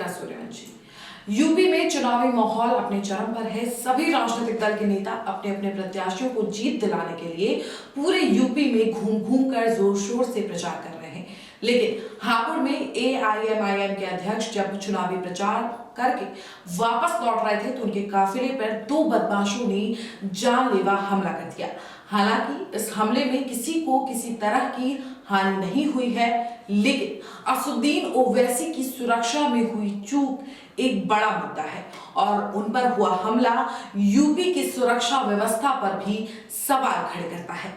अर्चना Suryavanshi. UP में चुनावी माहौल अपने चरम पर है। सभी राजनीतिक दल के नेता अपने अपने प्रत्याशियों को जीत दिलाने के लिए पूरे यूपी में घूम घूम कर जोर शोर से प्रचार कर रहे हैं। लेकिन हापुड़ में एआईएमआईएम के अध्यक्ष जब चुनावी प्रचार करके वापस लौट रहे थे तो उनके काफिले पर दो बदमाशों ने जानलेवा हमला कर दिया। हालांकि इस हमले में किसी को किसी तरह की हानि नहीं हुई है, लेकिन असुद्दीन ओवैसी की सुरक्षा में हुई चूक एक बड़ा मुद्दा है और उन पर हुआ हमला यूपी की सुरक्षा व्यवस्था पर भी सवाल खड़े करता है।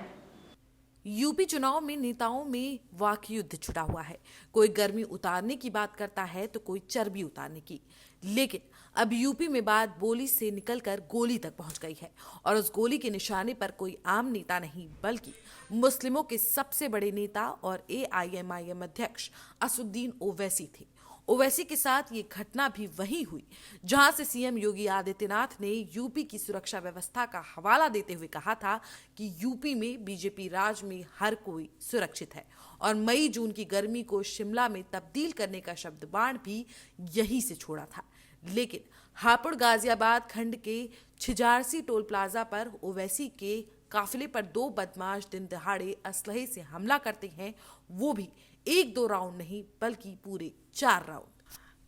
यूपी चुनाव में नेताओं में वाक युद्ध छुड़ा हुआ है। कोई गर्मी उतारने की बात करता है तो कोई चर्बी उतारने की, लेकिन अब यूपी में बात बोली से निकलकर गोली तक पहुंच गई है और उस गोली के निशाने पर कोई आम नेता नहीं बल्कि मुस्लिमों के सबसे बड़े नेता और एआईएमआईएम अध्यक्ष असुद्दीन ओवैसी थे। ओवैसी के साथ ये घटना भी वही हुई जहां से सीएम योगी आदित्यनाथ ने यूपी की सुरक्षा व्यवस्था का हवाला देते हुए कहा था कि यूपी में बीजेपी राज में हर कोई सुरक्षित है और मई जून की गर्मी को शिमला में तब्दील करने का शब्द बाण भी यहीं से छोड़ा था। लेकिन हापुड़ गाजियाबाद खंड के छिजारसी टोल प्लाजा पर ओवैसी के काफिले पर दो बदमाश दिन दहाड़े असलहे से हमला करते हैं, वो भी एक दो राउंड नहीं बल्कि पूरे 4 राउंड।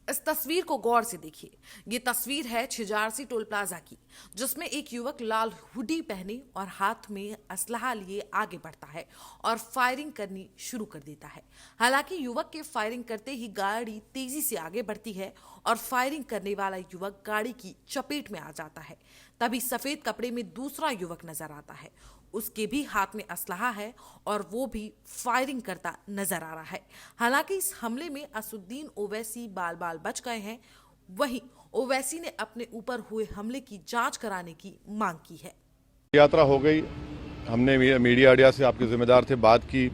इस तस्वीर को गौर से देखिए। ये तस्वीर है छिजारसी टोल प्लाजा की, जिसमें एक युवक लाल हुडी पहने और हाथ में असलहा लिए आगे बढ़ता है और फायरिंग करनी शुरू कर देता है। हालांकि युवक के फायरिंग करते ही गाड़ी तेजी से आगे बढ़ती है और फायरिंग करने वाला युवक गाड़ी की चपेट में आ जाता है। तभी सफेद कपड़े में दूसरा युवक नजर आता है, उसके भी हाथ में असलहा है और वो भी फायरिंग करता नजर आ रहा है। हालांकि इस हमले में असुद्दीन ओवैसी बाल बाल बच गए हैं। वहीं ओवैसी ने अपने ऊपर हुए हमले की जांच कराने की मांग की है। यात्रा हो गई, हमने मीडिया से आपके जिम्मेदार थे बात की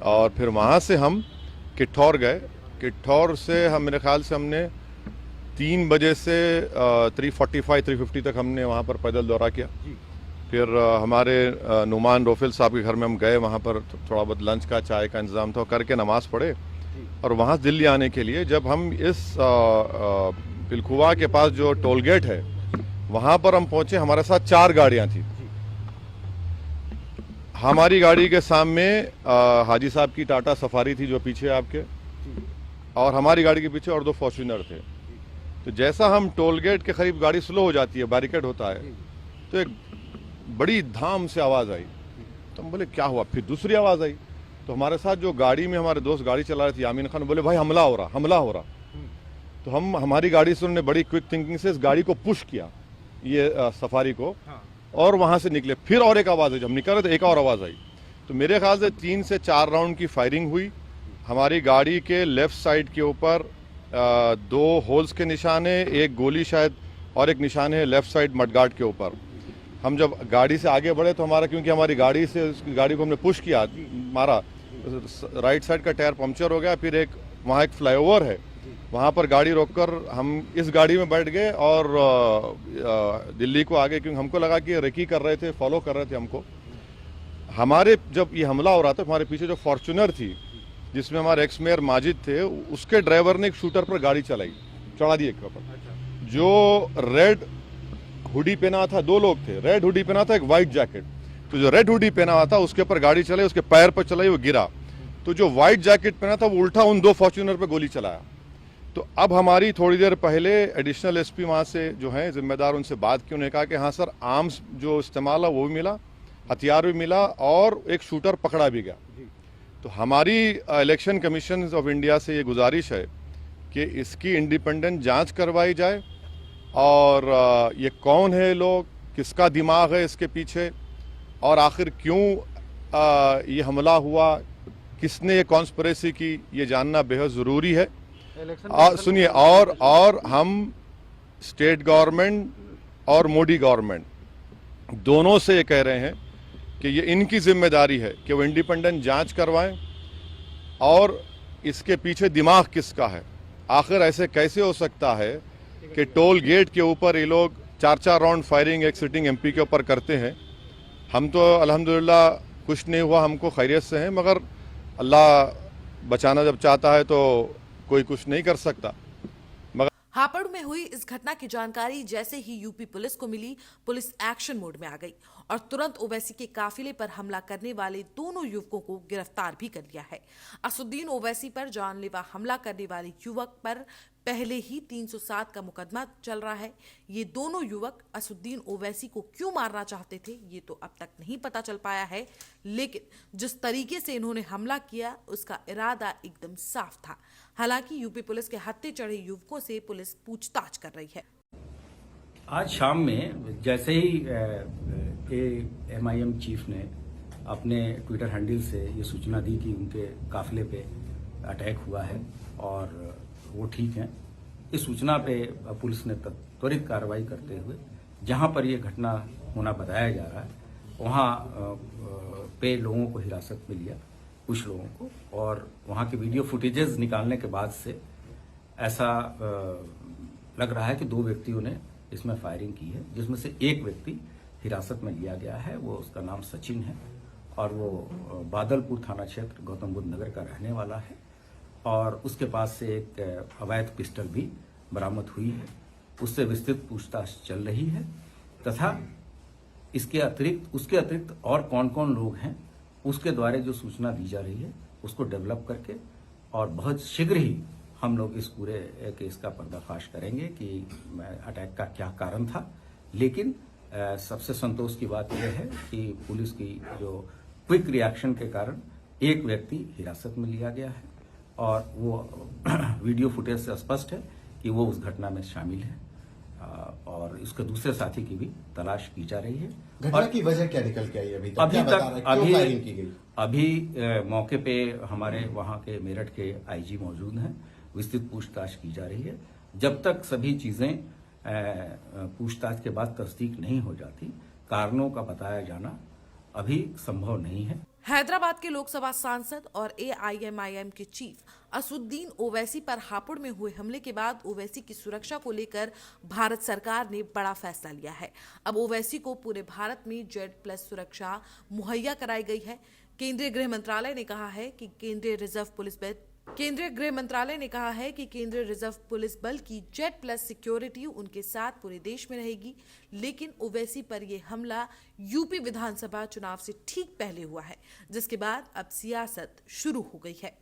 और फिर वहाँ से हम किठौर गए। किठौर से हम मेरे ख्याल से हमने 3 बजे से 3:45-3:50 तक हमने वहाँ पर पैदल दौरा किया। फिर हमारे नुमान रोफिल साहब के घर में हम गए, वहाँ पर थोड़ा बहुत लंच का चाय का इंतज़ाम था, करके नमाज़ पढ़े और वहाँ दिल्ली आने के लिए जब हम इस पिलखुवा के पास जो टोल गेट है वहाँ पर हम पहुँचे, हमारे साथ 4 गाड़ियाँ थी। हमारी गाड़ी के सामने हाजी साहब की टाटा सफारी थी जो पीछे आपके, और हमारी गाड़ी के पीछे और 2 फॉर्च्यूनर थे। तो जैसा हम टोल गेट के करीब गाड़ी स्लो हो जाती है, बैरिकेड होता है, तो एक बड़ी धाम से आवाज़ आई। तो हम बोले क्या हुआ? फिर दूसरी आवाज़ आई तो हमारे साथ जो गाड़ी में हमारे दोस्त गाड़ी चला रहे थे यामीन खान, बोले भाई हमला हो रहा। तो हमारी गाड़ी से उन्होंने बड़ी क्विक थिंकिंग से इस गाड़ी को पुश किया, ये सफारी को, और वहाँ से निकले। फिर और एक आवाज़ आई, जब हम निकल रहे थे एक और आवाज़ आई। तो मेरे ख्याल से 3 से 4 राउंड की फायरिंग हुई। हमारी गाड़ी के लेफ्ट साइड के ऊपर 2 होल्स के निशान है, एक गोली शायद, और एक निशान है लेफ्ट साइड मडगार्ड के ऊपर। हम जब गाड़ी से आगे बढ़े तो हमारा, क्योंकि हमारी गाड़ी से गाड़ी को हमने पुश किया, मारा, राइट साइड का टायर पंक्चर हो गया। फिर वहाँ एक फ्लाईओवर है, वहाँ पर गाड़ी रोककर हम इस गाड़ी में बैठ गए और दिल्ली को आगे, क्योंकि हमको लगा कि रेकी कर रहे थे, फॉलो कर रहे थे हमको। हमारे जब ये हमला हो रहा था, हमारे पीछे जो फॉर्च्यूनर थी जिसमें हमारे एक्स मेयर माजिद थे, उसके ड्राइवर ने एक शूटर पर गाड़ी चढ़ा दी एक ऊपर। जो रेड हुडी पहना था, 2 लोग थे, रेड हुडी पहना था, एक व्हाइट जैकेट। तो जो रेड हुडी पहना हुआ था उसके ऊपर गाड़ी चलाई, उसके पैर पर चलाई, वो गिरा। तो जो व्हाइट जैकेट पहना था वो उल्टा उन 2 फॉर्च्यूनर पे गोली चलाया। तो अब हमारी थोड़ी देर पहले एडिशनल एसपी वहाँ से जो है जिम्मेदार, उनसे बात की। उन्होंने कहा कि हाँ सर, आर्म्स जो इस्तेमाल है वो भी मिला, हथियार भी मिला और एक शूटर पकड़ा भी गया। तो हमारी इलेक्शन कमीशन ऑफ इंडिया से ये गुजारिश है कि इसकी इंडिपेंडेंट जाँच करवाई जाए और ये कौन है लोग, किसका दिमाग है इसके पीछे, और आखिर क्यों ये हमला हुआ, किसने ये कॉन्स्पिरेसी की, ये जानना बेहद ज़रूरी है। सुनिए, और हम स्टेट गवर्नमेंट और मोदी गवर्नमेंट दोनों से ये कह रहे हैं कि ये इनकी जिम्मेदारी है कि वो इंडिपेंडेंट जांच करवाएं और इसके पीछे दिमाग किसका है। आखिर ऐसे कैसे हो सकता है कि टोल गेट के ऊपर ये लोग 4-4 राउंड फायरिंग एक सिटिंग एमपी के ऊपर करते हैं। हम तो अल्हम्दुलिल्लाह कुछ नहीं हुआ, हमको खैरियत से हैं, मगर अल्लाह बचाना जब चाहता है तो कोई कुछ नहीं कर सकता। हापुड़ में हुई इस घटना की जानकारी जैसे ही यूपी पुलिस को मिली, पुलिस एक्शन मोड में आ गई और तुरंत ओवैसी के काफिले पर हमला करने वाले दोनों युवकों को गिरफ्तार भी कर लिया है। असुद्दीन ओवैसी पर जानलेवा हमला करने वाले युवक पर पहले ही 307 का मुकदमा चल रहा है। ये दोनों युवक असुद्दीन ओवैसी को क्यों मारना चाहते थे ये तो अब तक नहीं पता चल पाया है, लेकिन जिस तरीके से इन्होंने हमला किया उसका इरादा एकदम साफ था। हालांकि यूपी पुलिस के हत्थे चढ़े युवकों से पुलिस पूछताछ कर रही है। आज शाम में जैसे ही MIM चीफ ने अपने ट्विटर हैंडल से ये सूचना दी कि उनके काफिले पे अटैक हुआ है और वो ठीक हैं, इस सूचना पे पुलिस ने त्वरित कार्रवाई करते हुए जहां पर ये घटना होना बताया जा रहा है वहां पे लोगों को हिरासत में लिया, कुछ लोगों को, और वहां के वीडियो फुटेजेस निकालने के बाद से ऐसा लग रहा है कि 2 व्यक्तियों ने इसमें फायरिंग की है, जिसमें से एक व्यक्ति हिरासत में लिया गया है। वो उसका नाम सचिन है और वो बादलपुर थाना क्षेत्र गौतम बुद्ध नगर का रहने वाला है और उसके पास से एक अवैध पिस्टल भी बरामद हुई है। उससे विस्तृत पूछताछ चल रही है तथा उसके अतिरिक्त और कौन कौन लोग हैं उसके द्वारा जो सूचना दी जा रही है उसको डेवलप करके और बहुत शीघ्र ही हम लोग इस पूरे केस का पर्दाफाश करेंगे कि अटैक का क्या कारण था। लेकिन सबसे संतोष की बात यह है कि पुलिस की जो क्विक रिएक्शन के कारण एक व्यक्ति हिरासत में लिया गया है और वो वीडियो फुटेज से स्पष्ट है कि वो उस घटना में शामिल है और उसके दूसरे साथी की भी तलाश की जा रही है। घटना की वजह क्या निकल के आई अभी तक? फायरिंग की गई? अभी मौके पे हमारे वहां के मेरठ के IG मौजूद हैं, विस्तृत पूछताछ की जा रही है। जब तक सभी चीजें पूछताछ के बाद तस्दीक नहीं हो जाती, कारणों का बताया जाना अभी संभव नहीं है। हैदराबाद के लोकसभा सांसद और AIMIM के चीफ असुद्दीन ओवैसी पर हापुड़ में हुए हमले के बाद ओवैसी की सुरक्षा को लेकर भारत सरकार ने बड़ा फैसला लिया है। अब ओवैसी को पूरे भारत में Z+ सुरक्षा मुहैया कराई गई है। केंद्रीय गृह मंत्रालय ने कहा है कि केंद्रीय रिजर्व पुलिस बल की Z+ सिक्योरिटी उनके साथ पूरे देश में रहेगी। लेकिन ओवैसी पर यह हमला यूपी विधानसभा चुनाव से ठीक पहले हुआ है, जिसके बाद अब सियासत शुरू हो गई है।